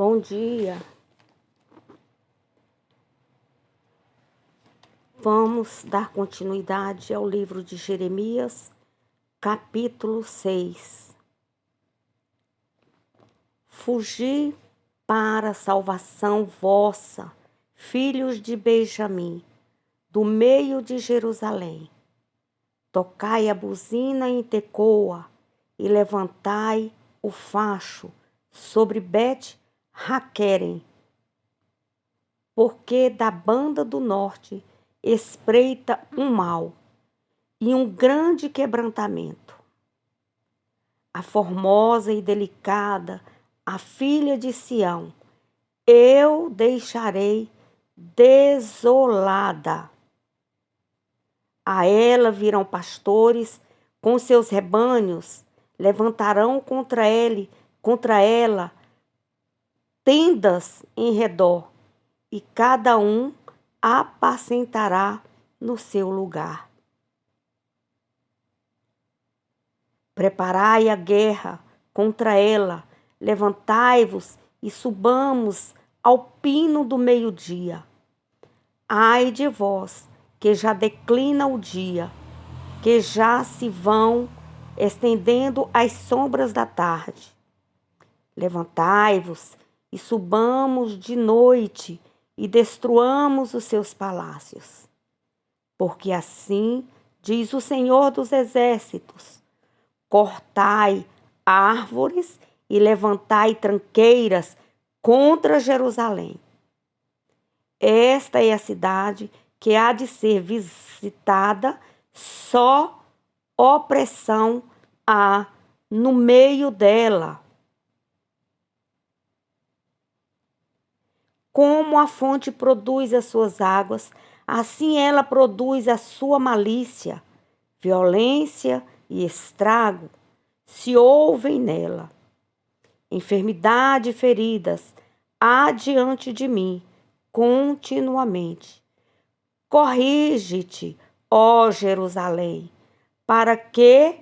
Bom dia. Vamos dar continuidade ao livro de Jeremias, capítulo 6. Fugi para a salvação vossa, filhos de Benjamim, do meio de Jerusalém. Tocai a buzina em Tecoa e levantai o facho sobre Bet-Raquerem, porque da banda do norte espreita um mal e um grande quebrantamento. A formosa e delicada, a filha de Sião, eu deixarei desolada. A ela virão pastores com seus rebanhos, levantarão contra ela tendas em redor, e cada um apacentará no seu lugar. Preparai a guerra contra ela, levantai-vos e subamos ao pino do meio-dia. Ai de vós, que já declina o dia, que já se vão estendendo as sombras da tarde. Levantai-vos e subamos de noite e destruamos os seus palácios. Porque assim diz o Senhor dos Exércitos: cortai árvores e levantai tranqueiras contra Jerusalém. Esta é a cidade que há de ser visitada, só opressão há no meio dela. Como a fonte produz as suas águas, assim ela produz a sua malícia. Violência e estrago se ouvem nela. Enfermidade e feridas há diante de mim continuamente. Corrige-te, ó Jerusalém, para que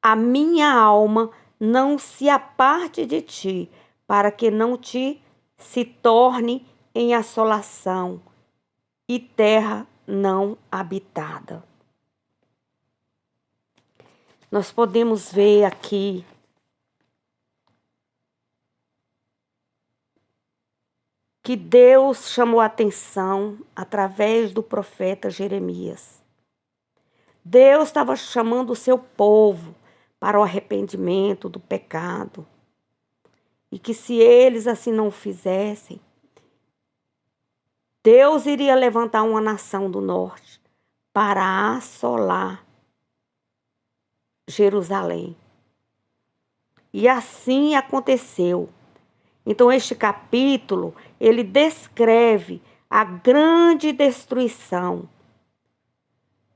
a minha alma não se aparte de ti, para que não te se torne em assolação e terra não habitada. Nós podemos ver aqui que Deus chamou a atenção através do profeta Jeremias. Deus estava chamando o seu povo para o arrependimento do pecado. E que se eles assim não o fizessem, Deus iria levantar uma nação do norte para assolar Jerusalém. E assim aconteceu. Então este capítulo, ele descreve a grande destruição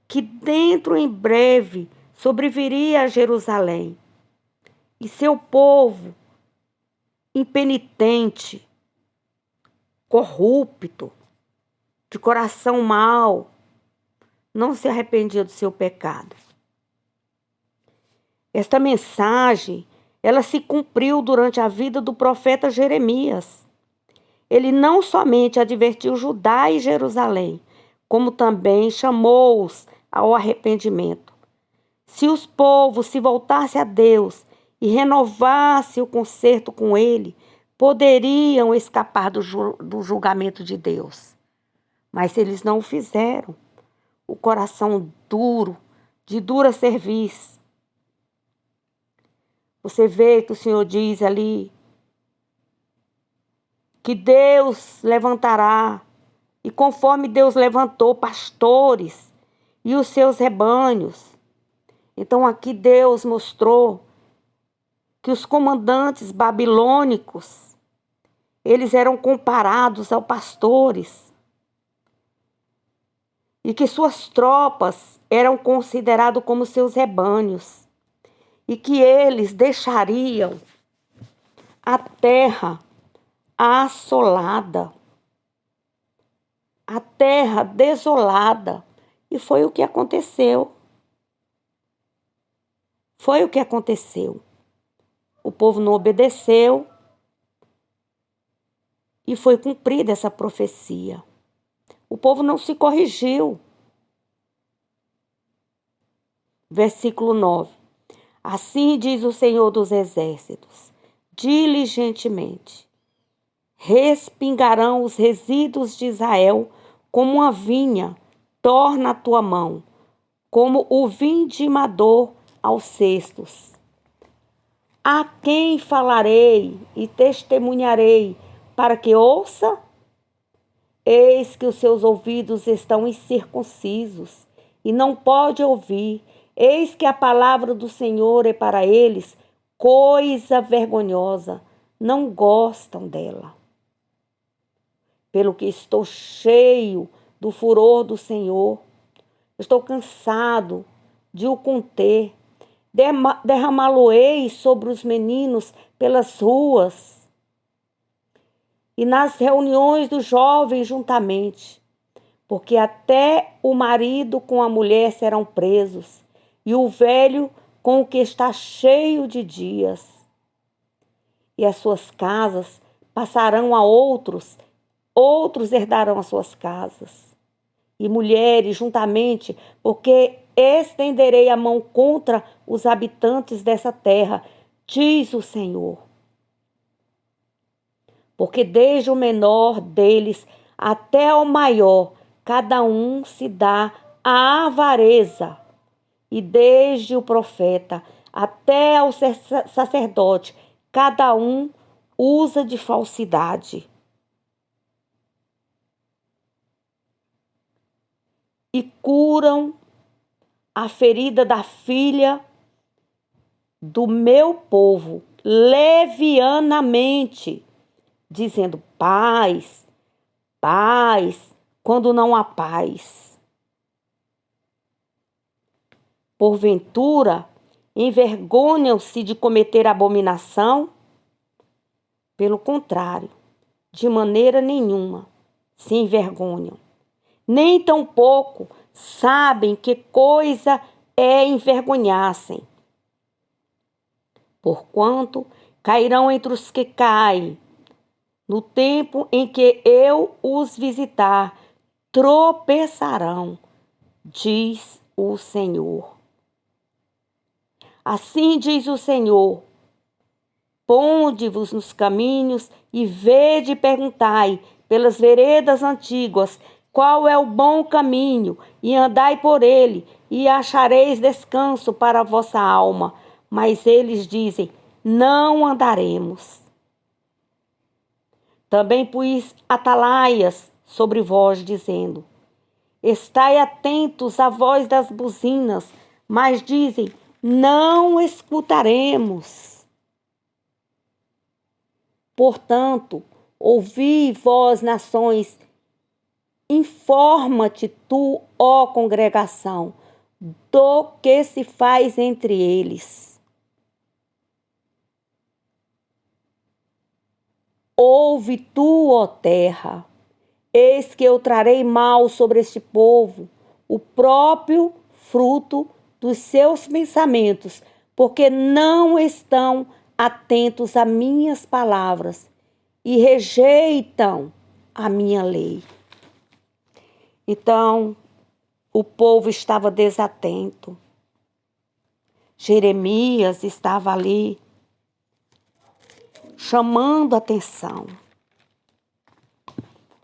que dentro em breve sobreviria a Jerusalém. E seu povo impenitente, corrupto, de coração mau, não se arrependia do seu pecado. Esta mensagem, ela se cumpriu durante a vida do profeta Jeremias. Ele não somente advertiu Judá e Jerusalém, como também chamou-os ao arrependimento. Se os povos se voltassem a Deus e renovassem o concerto com Ele, poderiam escapar do julgamento de Deus. Mas eles não o fizeram. O coração duro, de dura cerviz. Você vê que o Senhor diz ali que Deus levantará, e conforme Deus levantou pastores e os seus rebanhos. Então aqui Deus mostrou que os comandantes babilônicos, eles eram comparados aos pastores. E que suas tropas eram consideradas como seus rebanhos. E que eles deixariam a terra assolada, a terra desolada. E foi o que aconteceu. Foi o que aconteceu. O povo não obedeceu. E foi cumprida essa profecia. O povo não se corrigiu. Versículo 9. Assim diz o Senhor dos Exércitos: diligentemente respingarão os resíduos de Israel como uma vinha, torna a tua mão, como o vindimador aos cestos. A quem falarei e testemunharei para que ouça? Eis que os seus ouvidos estão incircuncisos e não pode ouvir. Eis que a palavra do Senhor é para eles coisa vergonhosa. Não gostam dela. Pelo que estou cheio do furor do Senhor, estou cansado de o conter. Derramá-lo-ei sobre os meninos pelas ruas e nas reuniões dos jovens juntamente, porque até o marido com a mulher serão presos, e o velho com o que está cheio de dias. E as suas casas passarão a outros, outros herdarão as suas casas. E mulheres juntamente, porque estenderei a mão contra os habitantes dessa terra, diz o Senhor. Porque desde o menor deles até o maior, cada um se dá à avareza. E desde o profeta até ao sacerdote, cada um usa de falsidade. E curam a ferida da filha do meu povo levianamente, dizendo paz, paz, quando não há paz. Porventura, envergonham-se de cometer abominação? Pelo contrário, de maneira nenhuma se envergonham. Nem tampouco sabem que coisa é envergonhar-se. Porquanto cairão entre os que caem, no tempo em que eu os visitar, tropeçarão, diz o Senhor. Assim diz o Senhor: ponde-vos nos caminhos e vede e perguntai pelas veredas antigas qual é o bom caminho, e andai por ele, e achareis descanso para a vossa alma. Mas eles dizem: não andaremos. Também pus atalaias sobre vós, dizendo: estai atentos à voz das buzinas, mas dizem: não escutaremos. Portanto, ouvi, vós, nações, informa-te tu, ó congregação, do que se faz entre eles. Ouve tu, ó terra, eis que eu trarei mal sobre este povo, o próprio fruto dos seus pensamentos, porque não estão atentos a minhas palavras e rejeitam a minha lei. Então, o povo estava desatento. Jeremias estava ali chamando a atenção.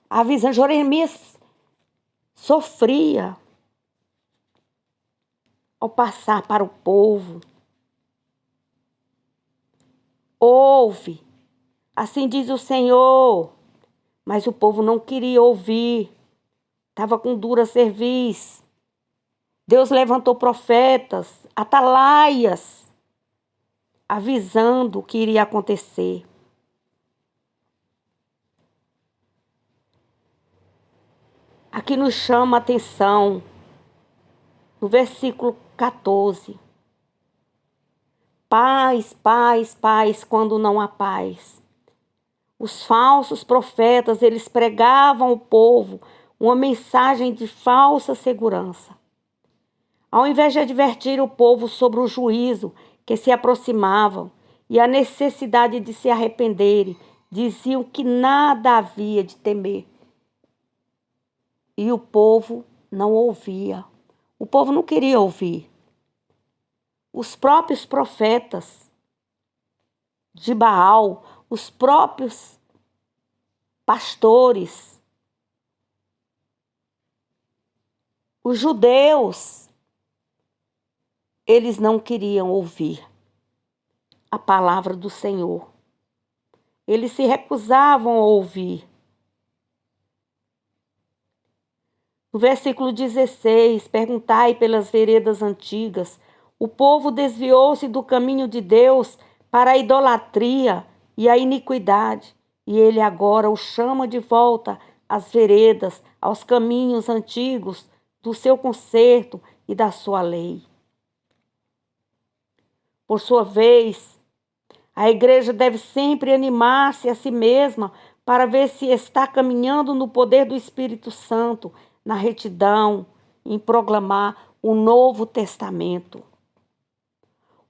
Avisando, Jeremias sofria ao passar para o povo. Ouve, assim diz o Senhor, mas o povo não queria ouvir, estava com dura cerviz. Deus levantou profetas, atalaias, avisando o que iria acontecer. Aqui nos chama a atenção, no versículo 14. Paz, paz, paz, quando não há paz. Os falsos profetas, eles pregavam ao povo uma mensagem de falsa segurança. Ao invés de advertir o povo sobre o juízo que se aproximava e a necessidade de se arrependerem, diziam que nada havia de temer. E o povo não ouvia. O povo não queria ouvir. Os próprios profetas de Baal, os próprios pastores, os judeus, eles não queriam ouvir a palavra do Senhor. Eles se recusavam a ouvir. No versículo 16, perguntai pelas veredas antigas. O povo desviou-se do caminho de Deus para a idolatria e a iniquidade. E ele agora o chama de volta às veredas, aos caminhos antigos do seu conserto e da sua lei. Por sua vez, a igreja deve sempre animar-se a si mesma para ver se está caminhando no poder do Espírito Santo, na retidão, em proclamar o Novo Testamento.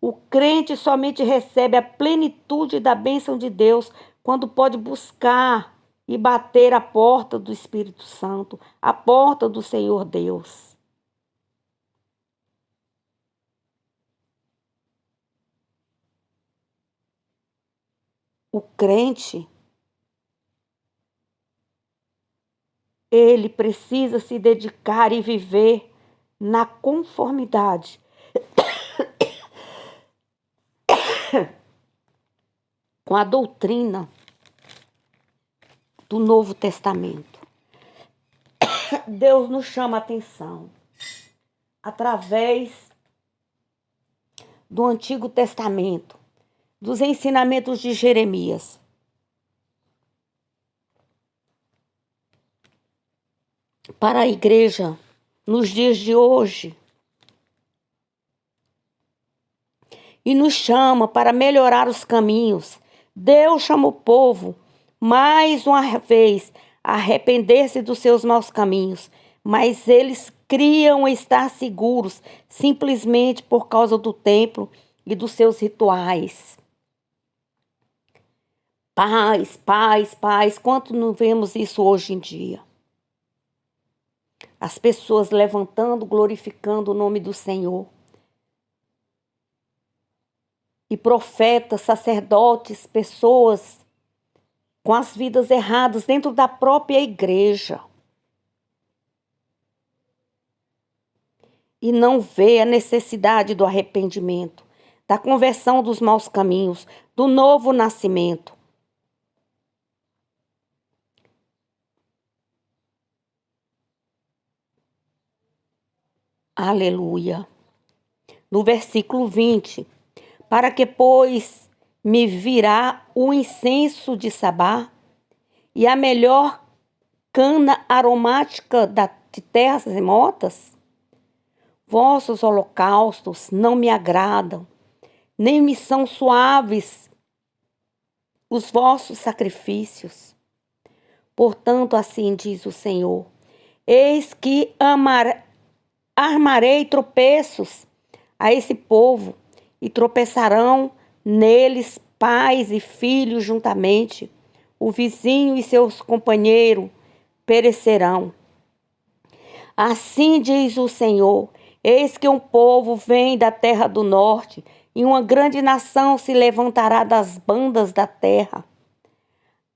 O crente somente recebe a plenitude da bênção de Deus quando pode buscar e bater a porta do Espírito Santo, a porta do Senhor Deus. O crente, ele precisa se dedicar e viver na conformidade com a doutrina do Novo Testamento. Deus nos chama a atenção através do Antigo Testamento, dos ensinamentos de Jeremias. Para a igreja, nos dias de hoje, e nos chama para melhorar os caminhos. Deus chama o povo, mais uma vez, a arrepender-se dos seus maus caminhos, mas eles criam estar seguros simplesmente por causa do templo e dos seus rituais. Paz, paz, paz, quanto não vemos isso hoje em dia? As pessoas levantando, glorificando o nome do Senhor. E profetas, sacerdotes, pessoas com as vidas erradas dentro da própria igreja. E não vê a necessidade do arrependimento, da conversão dos maus caminhos, do novo nascimento. Aleluia. No versículo 20, para que, pois, me virá o incenso de Sabá e a melhor cana aromática de terras remotas? Vossos holocaustos não me agradam, nem me são suaves os vossos sacrifícios. Portanto, assim diz o Senhor, eis que armarei tropeços a esse povo, e tropeçarão neles pais e filhos juntamente. O vizinho e seus companheiros perecerão. Assim diz o Senhor, eis que um povo vem da terra do norte, e uma grande nação se levantará das bandas da terra.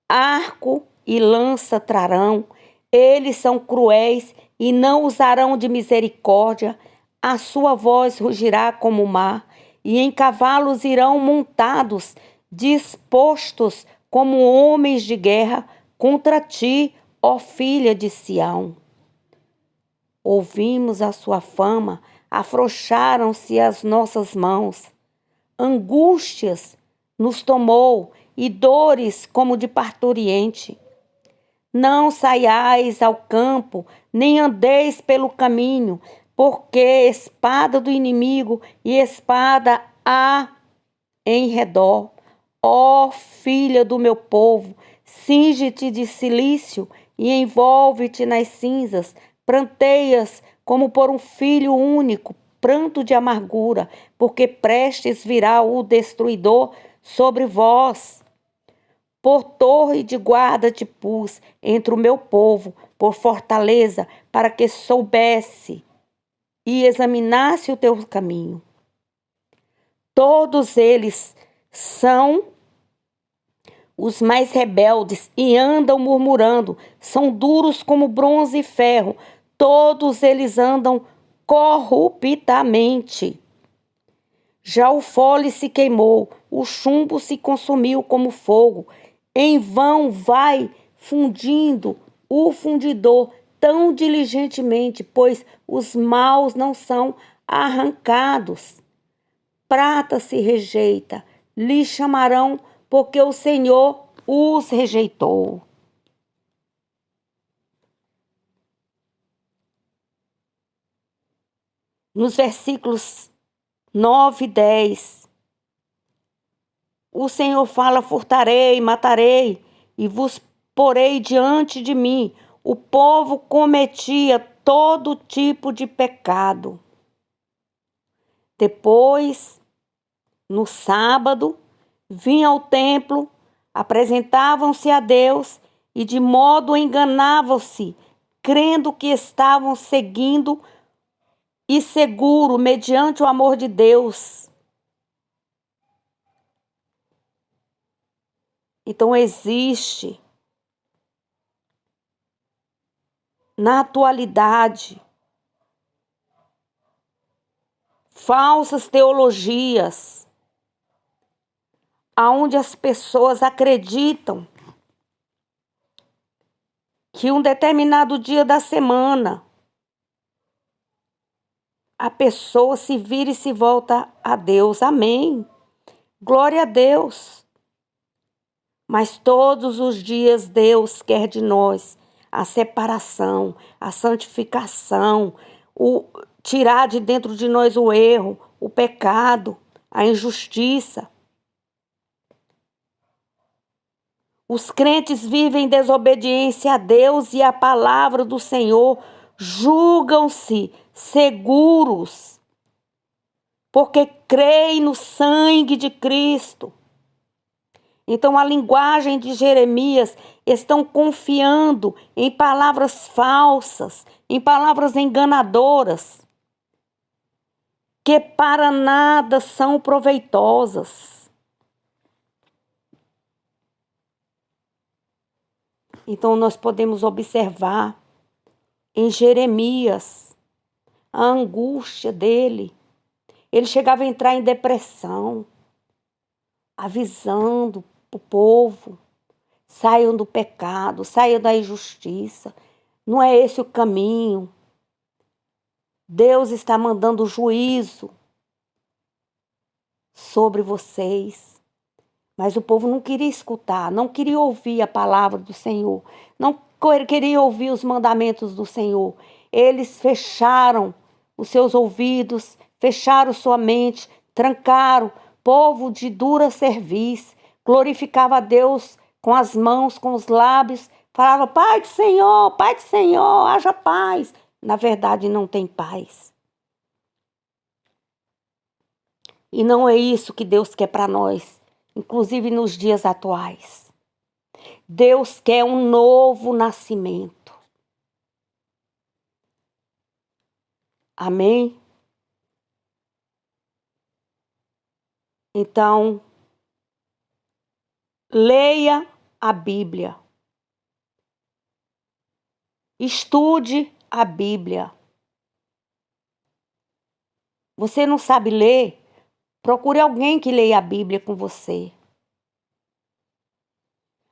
Arco e lança trarão, eles são cruéis e não usarão de misericórdia. A sua voz rugirá como o mar, e em cavalos irão montados, dispostos como homens de guerra contra ti, ó filha de Sião. Ouvimos a sua fama, afrouxaram-se as nossas mãos. Angústias nos tomou e dores como de parturiente. Não saiais ao campo, nem andeis pelo caminho, porque espada do inimigo e espada há em redor. Ó filha do meu povo, cinge-te de cilício e envolve-te nas cinzas, pranteias como por um filho único, pranto de amargura, porque prestes virá o destruidor sobre vós. Por torre de guarda te pus entre o meu povo, por fortaleza, para que soubesse e examinasse o teu caminho. Todos eles são os mais rebeldes e andam murmurando, são duros como bronze e ferro, todos eles andam corruptamente. Já o fole se queimou, o chumbo se consumiu como fogo. Em vão vai fundindo o fundidor tão diligentemente, pois os maus não são arrancados. Prata se rejeita, lhe chamarão, porque o Senhor os rejeitou. Nos versículos 9 e 10, o Senhor fala: furtarei, matarei, e vos porei diante de mim. O povo cometia todo tipo de pecado. Depois, no sábado, vinham ao templo, apresentavam-se a Deus e de modo enganavam-se, crendo que estavam seguindo e seguro mediante o amor de Deus. Então existe na atualidade falsas teologias, aonde as pessoas acreditam que um determinado dia da semana a pessoa se vira e se volta a Deus. Amém. Glória a Deus. Mas todos os dias Deus quer de nós a separação, a santificação, o tirar de dentro de nós o erro, o pecado, a injustiça. Os crentes vivem em desobediência a Deus e à palavra do Senhor, julgam-se seguros, porque creem no sangue de Cristo. Então, a linguagem de Jeremias estão confiando em palavras falsas, em palavras enganadoras, que para nada são proveitosas. Então, nós podemos observar em Jeremias a angústia dele. Ele chegava a entrar em depressão, avisando o povo: saiam do pecado, saiam da injustiça. Não é esse o caminho. Deus está mandando juízo sobre vocês. Mas o povo não queria escutar, não queria ouvir a palavra do Senhor, não queria ouvir os mandamentos do Senhor. Eles fecharam os seus ouvidos, fecharam sua mente, trancaram. Povo de dura cerviz, glorificava a Deus com as mãos, com os lábios, falava: Pai do Senhor, haja paz. Na verdade, não tem paz. E não é isso que Deus quer para nós, inclusive nos dias atuais. Deus quer um novo nascimento. Amém? Então, leia a Bíblia. Estude a Bíblia. Você não sabe ler? Procure alguém que leia a Bíblia com você.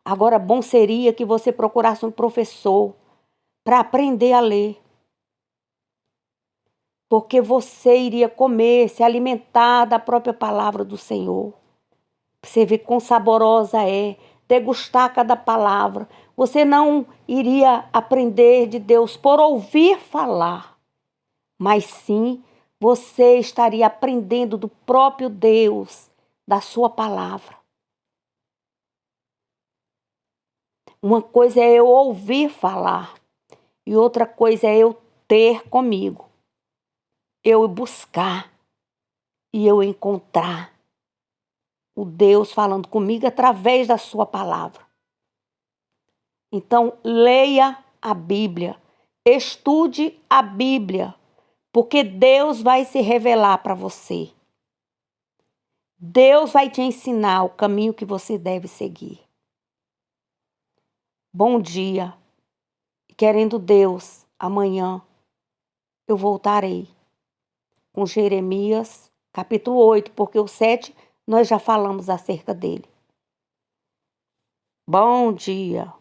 Agora, bom seria que você procurasse um professor para aprender a ler. Porque você iria comer, se alimentar da própria palavra do Senhor. Você vê quão saborosa é, degustar cada palavra. Você não iria aprender de Deus por ouvir falar, mas sim você estaria aprendendo do próprio Deus, da sua palavra. Uma coisa é eu ouvir falar e outra coisa é eu ter comigo. Eu buscar e eu encontrar o Deus falando comigo através da sua palavra. Então, leia a Bíblia, estude a Bíblia, porque Deus vai se revelar para você. Deus vai te ensinar o caminho que você deve seguir. Bom dia. Querendo Deus, amanhã eu voltarei com Jeremias, capítulo 8, porque o 7 nós já falamos acerca dele. Bom dia.